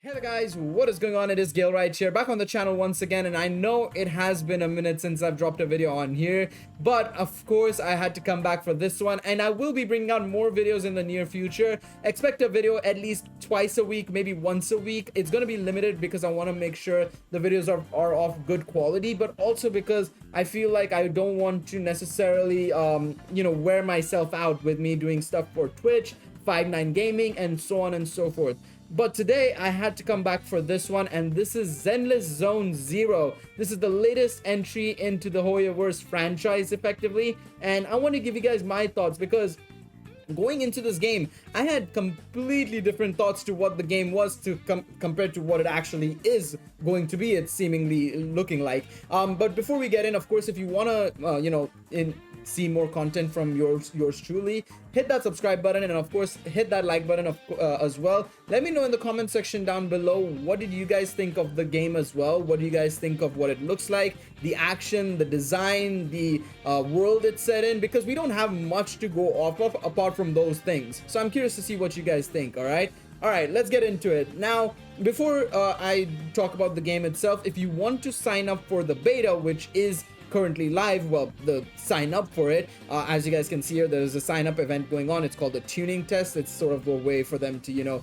Hey there guys, what is going on? It is Gale right here, back on the channel once again, and I know it has been a minute since I've dropped a video on here, but of course I had to come back for this one, and I will be bringing out more videos in the near future. Expect a video at least twice a week, maybe once a week. It's going to be limited because I want to make sure the videos are of good quality, but also because I feel like I don't want to necessarily, wear myself out with me doing stuff for Twitch, 5ix9ine Gaming, and so on and so forth. But today I had to come back for this one, and this is Zenless Zone Zero. This is the latest entry into the Hoyoverse franchise effectively, and I want to give you guys my thoughts because going into this game I had completely different thoughts to what the game was to compared to what it actually is going to be, it's seemingly looking like. But before we get in, of course, if you want to see more content from yours truly, hit that subscribe button, and of course hit that like button as well. Let me know in the comment section down below, what did you guys think of the game as well? What do you guys think of what it looks like, the action, the design, the world it's set in? Because we don't have much to go off of apart from those things, so I'm curious to see what you guys think. All right, let's get into it. Now, before I talk about the game itself, if you want to sign up for the beta, which is currently live, well, the sign up for it, as you guys can see here, there's a sign up event going on. It's called the tuning test. It's sort of a way for them to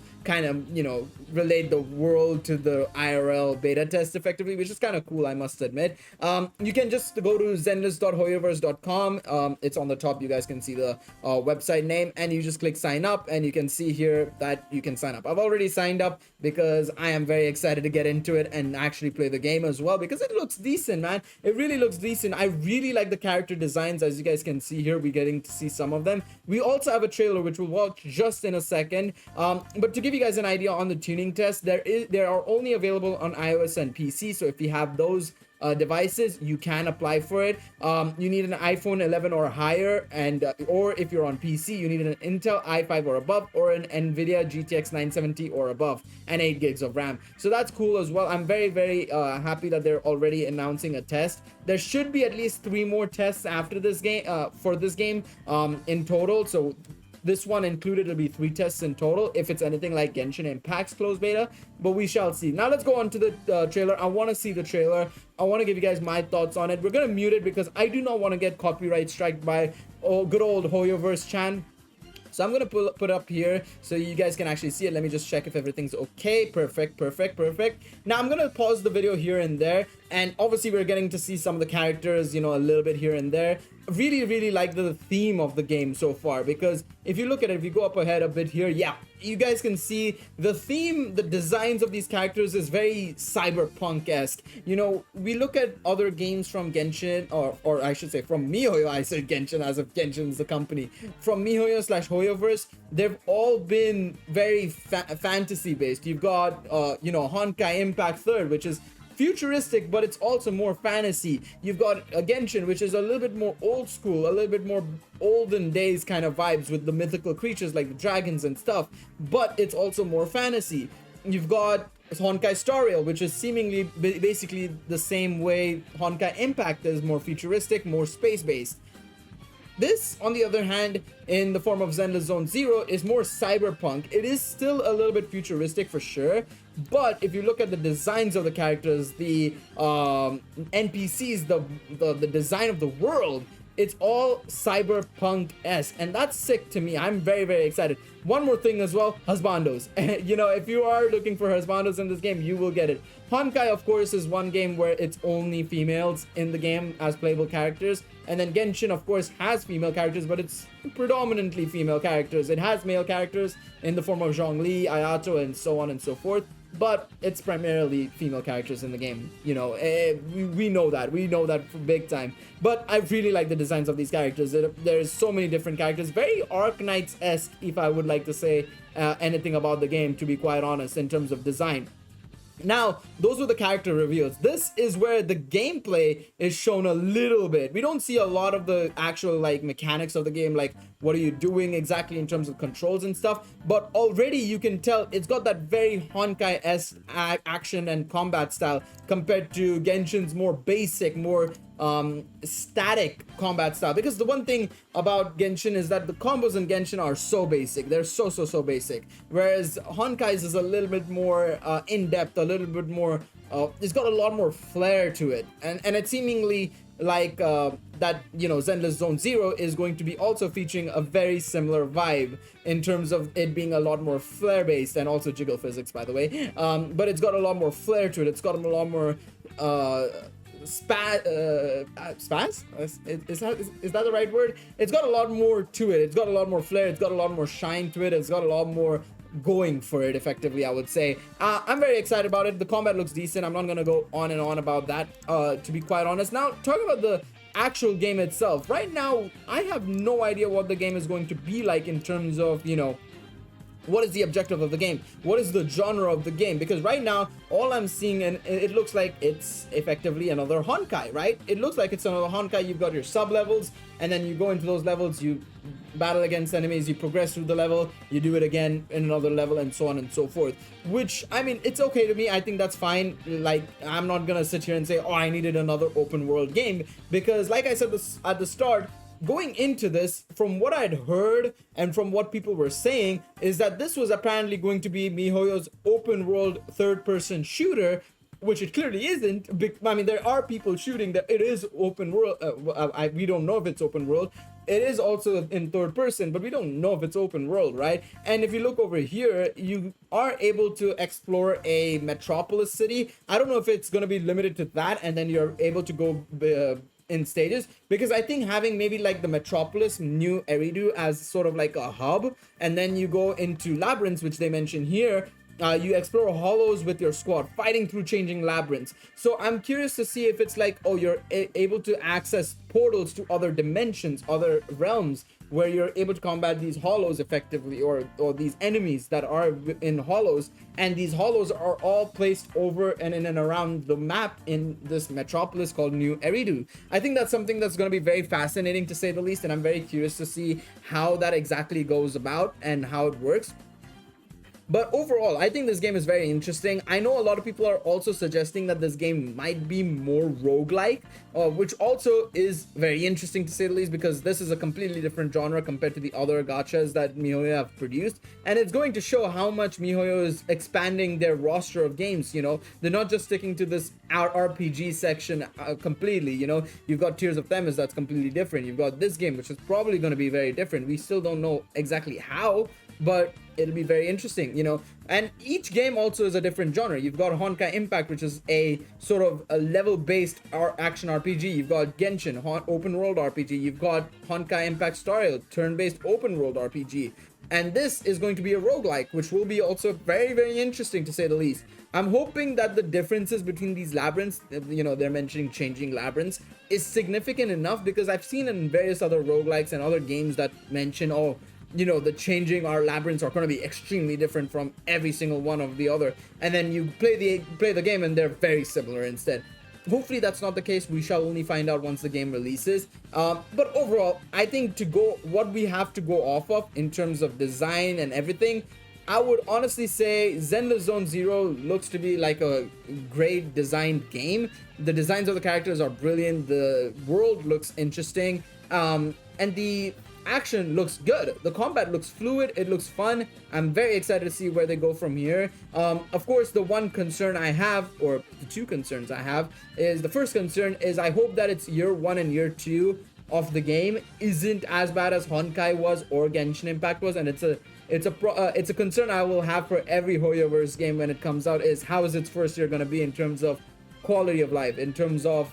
relate the world to the IRL beta test effectively, which is kind of cool, I must admit. You can just go to zenless.hoyoverse.com. It's on the top. You guys can see the website name, and you just click sign up, and you can see here that you can sign up. I've already signed up because I am very excited to get into it and actually play the game as well, because it looks decent, man. It really looks decent. I really like the character designs. As you guys can see here, we're getting to see some of them. We also have a trailer which we'll watch just in a second, but to give you guys an idea on the tuning test, there are only available on iOS and PC. So if you have those devices, you can apply for it. You need an iPhone 11 or higher, and or if you're on PC, you need an Intel i5 or above, or an Nvidia GTX 970 or above, and 8 gigs of RAM. So that's cool as well. I'm very happy that they're already announcing a test. There should be at least 3 more tests after this game, for this game, in total. So this one included, it'll be 3 tests in total if it's anything like Genshin Impact's closed beta, but we shall see. Now let's go on to the trailer. I want to see the trailer. I want to give you guys my thoughts on it. We're gonna mute it because I do not want to get copyright striked by good old Hoyoverse Chan. So I'm gonna put up here so you guys can actually see it. Let me just check if everything's okay. Perfect. Now I'm gonna pause the video here and there, and obviously we're getting to see some of the characters, a little bit here and there. Really like the theme of the game so far, because if you look at it, if you go up ahead a bit here, yeah, you guys can see the theme, the designs of these characters is very cyberpunk-esque. We look at other games from Genshin, or I should say from miHoYo. I said Genshin as if Genshin's the company. From miHoYo/Hoyoverse, they've all been very fantasy based. You've got Honkai Impact 3rd, which is futuristic, but it's also more fantasy. You've got a Genshin, which is a little bit more old school, a little bit more olden days kind of vibes with the mythical creatures like the dragons and stuff, but it's also more fantasy. You've got Honkai Star Rail, which is seemingly basically the same way Honkai Impact is, more futuristic, more space-based. This, on the other hand, in the form of Zenless Zone Zero, is more cyberpunk. It is still a little bit futuristic for sure, but if you look at the designs of the characters, the NPCs, the design of the world, it's all cyberpunk-esque, and that's sick to me. I'm very excited. One more thing as well, husbandos. If you are looking for husbandos in this game, you will get it. Honkai, of course, is one game where it's only females in the game as playable characters, and then Genshin, of course, has female characters, but it's predominantly female characters. It has male characters in the form of Zhongli, Ayato, and so on and so forth, but it's primarily female characters in the game. We know that for big time. But I really like the designs of these characters. There's so many different characters, very Arknights-esque, if I would like to say anything about the game, to be quite honest, in terms of design. Now, those were the character reveals. This is where the gameplay is shown a little bit. We don't see a lot of the actual mechanics of the game, like what are you doing exactly in terms of controls and stuff, but already you can tell it's got that very Honkai-esque action and combat style compared to Genshin's more basic, more static combat style. Because the one thing about Genshin is that the combos in Genshin are so basic. They're so basic. Whereas Honkai's is a little bit more in depth, a little bit more. It's got a lot more flair to it, and it seemingly like that, you know, Zenless Zone Zero is going to be also featuring a very similar vibe in terms of it being a lot more flair based, and also jiggle physics, by the way. But it's got a lot more flair to it. It's got a lot more spaz? Is that the right word? It's got a lot more to it. It's got a lot more flair. It's got a lot more shine to it. It's got a lot more going for it, effectively, I would say. I'm very excited about it. The combat looks decent. I'm not gonna go on and on about that, to be quite honest. Now, talking about the actual game itself, right now I have no idea what the game is going to be like in terms of, you know, what is the objective of the game, what is the genre of the game, because right now all I'm seeing, and it looks like it's effectively another Honkai, right? It looks like it's another Honkai. You've got your sub levels, and then you go into those levels, you battle against enemies, you progress through the level, you do it again in another level, and so on and so forth, which, I mean, it's okay to me. I think that's fine. Like, I'm not gonna sit here and say, oh, I needed another open world game, because like I said this at the start, going into this, from what I'd heard and from what people were saying, is that this was apparently going to be MiHoYo's open world third-person shooter, which it clearly isn't. I mean, there are people shooting that it is open world. We don't know if it's open world. It is also in third person, but we don't know if it's open world, right? And if you look over here, you are able to explore a metropolis city. I don't know if it's going to be limited to that, and then you're able to go in stages, because I think having maybe like the metropolis, New Eridu, as sort of like a hub, and then you go into labyrinths, which they mention here. You explore hollows with your squad, fighting through changing labyrinths. So I'm curious to see if it's like, oh, you're able to access portals to other dimensions, other realms, where you're able to combat these hollows effectively, or these enemies that are in hollows. And these hollows are all placed over and in and around the map in this metropolis called New Eridu. I think that's something that's going to be very fascinating, to say the least, and I'm very curious to see how that exactly goes about and how it works. But overall, I think this game is very interesting. I know a lot of people are also suggesting that this game might be more roguelike, which also is very interesting, to say the least, because this is a completely different genre compared to the other gachas that MiHoYo have produced. And it's going to show how much MiHoYo is expanding their roster of games, you know. They're not just sticking to this RPG section completely, you know. You've got Tears of Themis, that's completely different. You've got this game, which is probably going to be very different. We still don't know exactly how, but it'll be very interesting, you know. And each game also is a different genre. You've got Honkai Impact, which is a sort of a level-based action RPG. You've got Genshin, open world RPG. You've got Honkai Impact Star Rail, turn-based open world RPG. And this is going to be a roguelike, which will be also very interesting, to say the least. I'm hoping that the differences between these labyrinths, you know, they're mentioning changing labyrinths, is significant enough, because I've seen in various other roguelikes and other games that mention, oh, you know, the changing our labyrinths are going to be extremely different from every single one of the other, and then you play the game and they're very similar instead. Hopefully that's not the case. We shall only find out once the game releases. But overall, I think what we have to go off of in terms of design and everything, I would honestly say Zenless Zone Zero looks to be like a great designed game. The designs of the characters are brilliant. The world looks interesting. And the action looks good. The combat looks fluid. It looks fun. I'm very excited to see where they go from here. Of course, the one concern I have, or the two concerns I have, is the first concern is I hope that it's year 1 and year 2 of the game isn't as bad as Honkai was or Genshin Impact was, and it's a concern I will have for every Hoyoverse game when it comes out, is how is its first year going to be in terms of quality of life, in terms of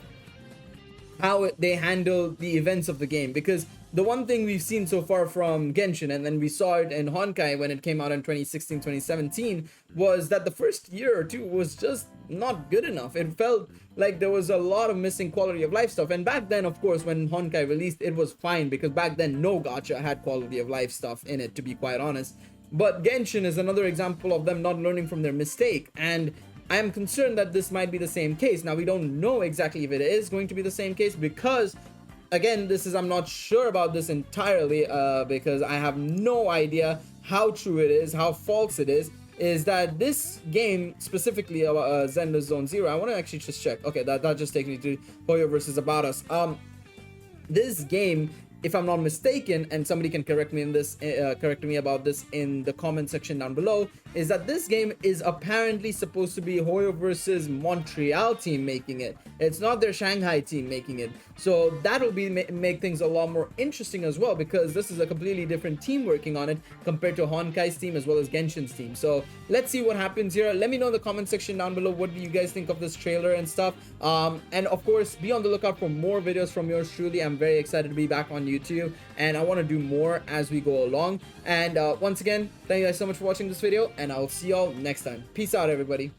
how they handle the events of the game. Because the one thing we've seen so far from Genshin, and then we saw it in Honkai when it came out in 2016, 2017, was that the first year or two was just not good enough. It felt like there was a lot of missing quality of life stuff. And back then, of course, when Honkai released, it was fine, because back then no gacha had quality of life stuff in it, to be quite honest. But Genshin is another example of them not learning from their mistake, and I am concerned that this might be the same case. Now, we don't know exactly if it is going to be the same case, because again, I'm not sure about this entirely, because I have no idea how true it is, how false it is. is that this game specifically, Zenless Zone Zero, I want to actually just check. Okay, that just takes me to Hoyoverse is about us. This game, if I'm not mistaken, and somebody can correct me in this, correct me about this in the comment section down below, is that this game is apparently supposed to be Hoyoverse's Montreal team making it. It's not their Shanghai team making it. So that'll be make things a lot more interesting as well, because this is a completely different team working on it compared to Honkai's team as well as Genshin's team. So let's see what happens here. Let me know in the comment section down below, what do you guys think of this trailer and stuff. And of course, be on the lookout for more videos from yours truly. I'm very excited to be back on YouTube, and I want to do more as we go along. And once again, thank you guys so much for watching this video, and I'll see y'all next time. Peace out, everybody.